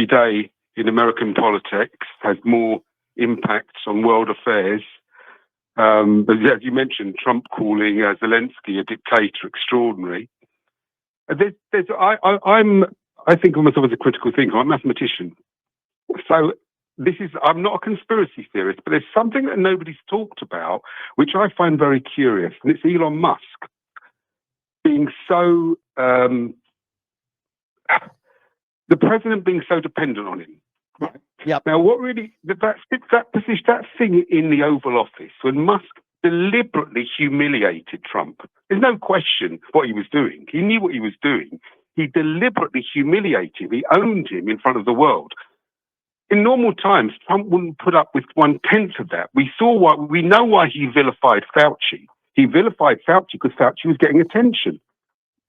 every day in American politics has more impact on world affairs. But as you mentioned, Trump calling Zelensky a dictator extraordinary. I think of myself as a critical thinker. I'm a mathematician. So I'm not a conspiracy theorist, but there's something that nobody's talked about, which I find very curious, and it's Elon Musk being so, the president being so dependent on him. Right? Yep. Now, what really, that thing in the Oval Office, when Musk deliberately humiliated Trump, there's no question what he was doing. He knew what he was doing. He deliberately humiliated him. He owned him in front of the world. In normal times, Trump wouldn't put up with 1/10 of that. We know why he vilified Fauci. He vilified Fauci because Fauci was getting attention.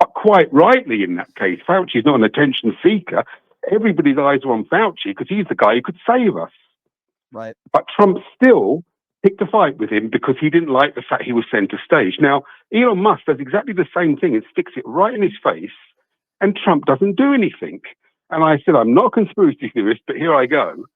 But quite rightly in that case, Fauci is not an attention seeker. Everybody's eyes were on Fauci because he's the guy who could save us. Right. But Trump still picked a fight with him because he didn't like the fact he was centre stage. Now, Elon Musk does exactly the same thing and sticks it right in his face, and Trump doesn't do anything. And I said, I'm not a conspiracy theorist, but here I go.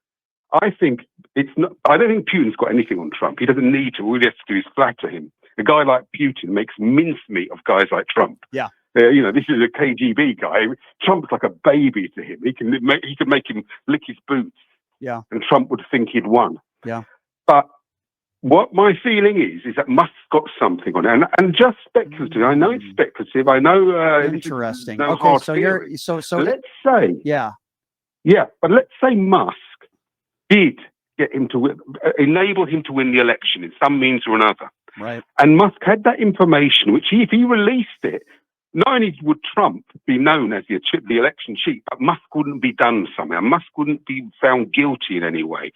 I think I don't think Putin's got anything on Trump. He doesn't need to. All he has to do is flatter him. A guy like Putin makes mincemeat of guys like Trump. Yeah. This is a KGB guy. Trump's like a baby to him. He can make him lick his boots. Yeah. And Trump would think he'd won. Yeah. But what my feeling is that Musk's got something on it, and just speculative. I know it's speculative. I know. Interesting. No Okay, hard so theory. you're so let's say, yeah. But let's say Musk did get him to enable him to win the election in some means or another. Right. And Musk had that information, which if he released it, not only would Trump be known as the election cheat, but Musk wouldn't be done somehow. Musk wouldn't be found guilty in any way.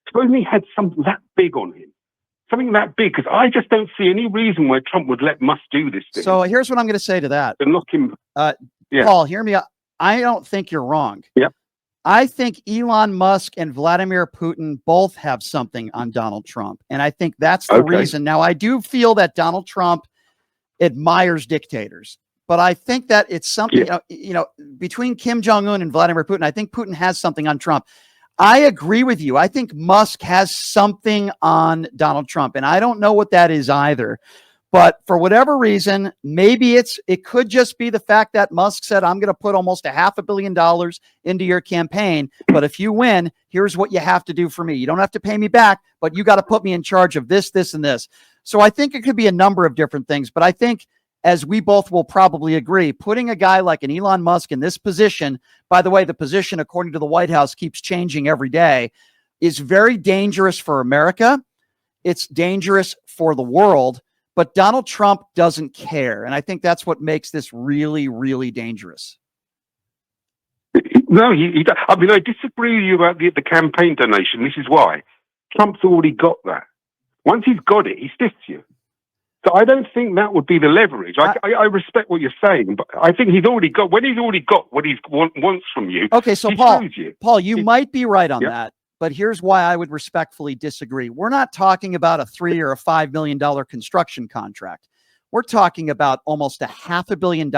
Suppose he had something that big on him. Something that big, because I just don't see any reason why Trump would let Musk do this thing. So here's what I'm going to say to that. And lock him. Paul, hear me out. I don't think you're wrong. Yep. I think Elon Musk and Vladimir Putin both have something on Donald Trump. And I think that's the reason. Now, I do feel that Donald Trump admires dictators. But I think that it's something, between Kim Jong-un and Vladimir Putin, I think Putin has something on Trump. I agree with you. I think Musk has something on Donald Trump, and I don't know what that is either. But for whatever reason, maybe it could just be the fact that Musk said, I'm going to put almost $500 million into your campaign. But if you win, here's what you have to do for me. You don't have to pay me back, but you got to put me in charge of this, this, and this. So I think it could be a number of different things. But I think, as we both will probably agree, putting a guy like an Elon Musk in this position, by the way, the position, according to the White House, keeps changing every day, is very dangerous for America. It's dangerous for the world, but Donald Trump doesn't care. And I think that's what makes this really, really dangerous. No, I disagree with you about the campaign donation. This is why. Trump's already got that. Once he's got it, he stiffs you. So I don't think that would be the leverage. I respect what you're saying, but I think he's already got what he wants from you. Okay, so Paul, you might be right on that, but here's why I would respectfully disagree. We're not talking about a $3 or $5 million construction contract. We're talking about almost $500 million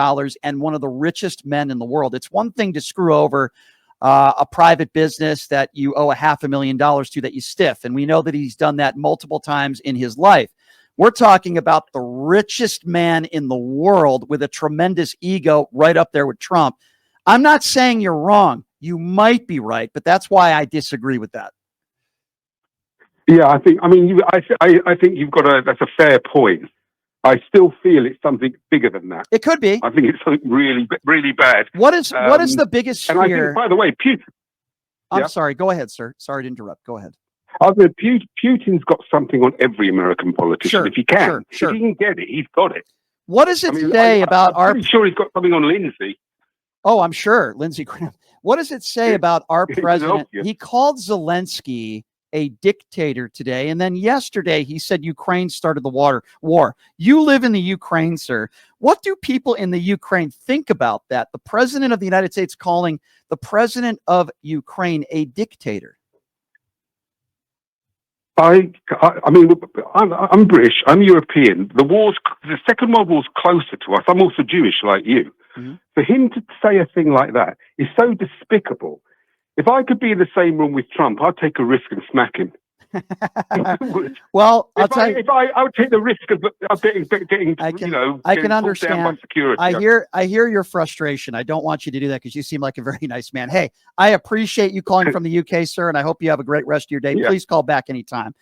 and one of the richest men in the world. It's one thing to screw over a private business that you owe $500 million to that you stiff, and we know that he's done that multiple times in his life. We're talking about the richest man in the world with a tremendous ego right up there with Trump. I'm not saying you're wrong. You might be right, but that's why I disagree with that. Yeah, I think you've got that's a fair point. I still feel it's something bigger than that. It could be. I think it's something really, really bad. What is the biggest fear? And I think, by the way, I'm sorry. Go ahead, sir. Sorry to interrupt. Go ahead. Putin's got something on every American politician. If he can. Sure. If he can get it, he's got it. What does it say about our... I'm sure he's got something on Lindsey. Oh, I'm sure. Lindsey Graham. What does it say about our president? He called Zelensky a dictator today. And then yesterday he said Ukraine started the war. You live in the Ukraine, sir. What do people in the Ukraine think about that? The president of the United States calling the president of Ukraine a dictator. I mean, I'm British. I'm European. The Second World War's closer to us. I'm also Jewish, like you. Mm-hmm. For him to say a thing like that is so despicable. If I could be in the same room with Trump, I'd take a risk and smack him. Well, I would take the risk of getting I can pulled understand. down by security. I hear your frustration. I don't want you to do that because you seem like a very nice man. Hey, I appreciate you calling from the UK, sir, and I hope you have a great rest of your day. Yeah. Please call back anytime.